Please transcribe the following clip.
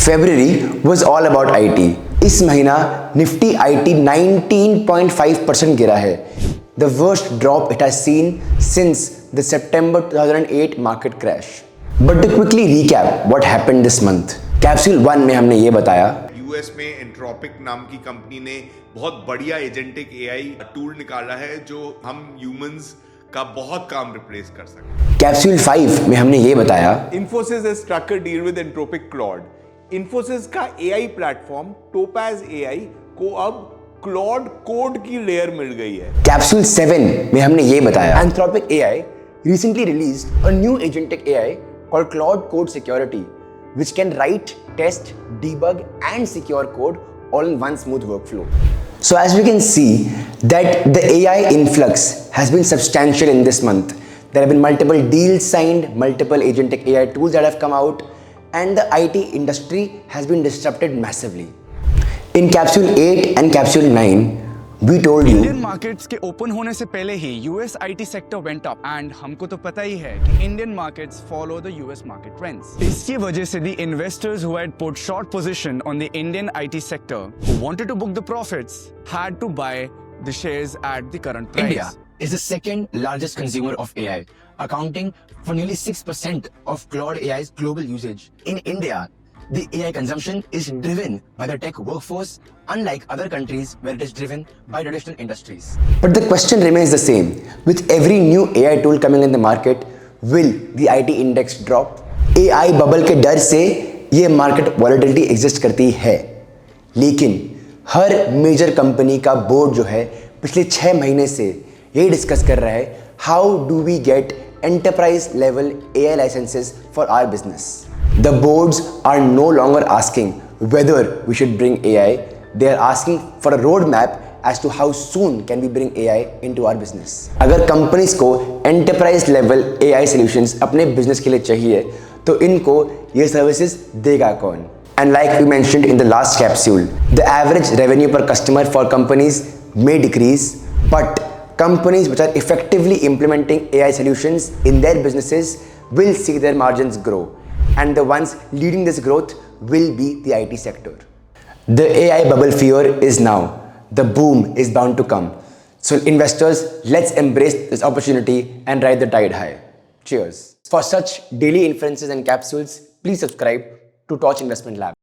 February was all about IT. इस महीना Nifty IT 19.5% गिरा है. The worst drop it has seen since the September 2008 market crash. But to quickly recap what happened this month, capsule 1 में हमने ये बताया US में entropic नाम की कंपनी ने बहुत बढ़िया एजेंटिक एआई टूल निकाला है जो हम ह्यूमंस का बहुत काम रिप्लेस कर सकते। कैप्सूल 5 में हमने ये बताया Infosys has struck a deal with Anthropic Claude. Infosys का एआई प्लेटफॉर्म टोपैज एआई को अब क्लॉड कोड की लेयर मिल गई है। कैप्सूल 7 में हमने ये बताया Anthropic AI recently released a new agentic AI called Claude Code Security, which can write, test, debug, and secure code all in one smooth workflow. So as we can see that the AI influx has been substantial in this month. There have been multiple deals signed, multiple agentic AI tools that have come out, and the IT industry has been disrupted massively. In Capsule 8 and Capsule 9, we told you Indian markets के open होने से पहले ही US IT sector went up and हमको तो पता ही है कि Indian markets follow the US market trends. इसकी वजह से the investors who had put short position on the Indian IT sector who wanted to book the profits had to buy the shares at the current price. India is the second largest consumer of AI, accounting for nearly 6% of Claude AI's global usage. In India, the AI consumption is driven by the tech workforce, unlike other countries where it is driven by traditional industries. But the question remains the same. With every new AI tool coming in the market, will the IT index drop? AI bubble के डर से ये market volatility exist करती है. लेकिन हर major company का board जो है पिछले 6 महीने से ये डिस्कस कर रहा है how do we get enterprise level AI licenses for our business. The boards are no longer asking whether we should bring AI. They are asking for a roadmap as to how soon can we bring AI into our business. अगर companies को enterprise level AI solutions अपने business के लिए चाहिए तो इनको ये services देगा कौन? And like we mentioned in the last capsule, the average revenue per customer for companies may decrease, but companies which are effectively implementing AI solutions in their businesses will see their margins grow. And the ones leading this growth will be the IT sector. The AI bubble fear is now. The boom is bound to come. So investors, let's embrace this opportunity and ride the tide high. Cheers. For such daily inferences and capsules, please subscribe to Torch Investment Lab.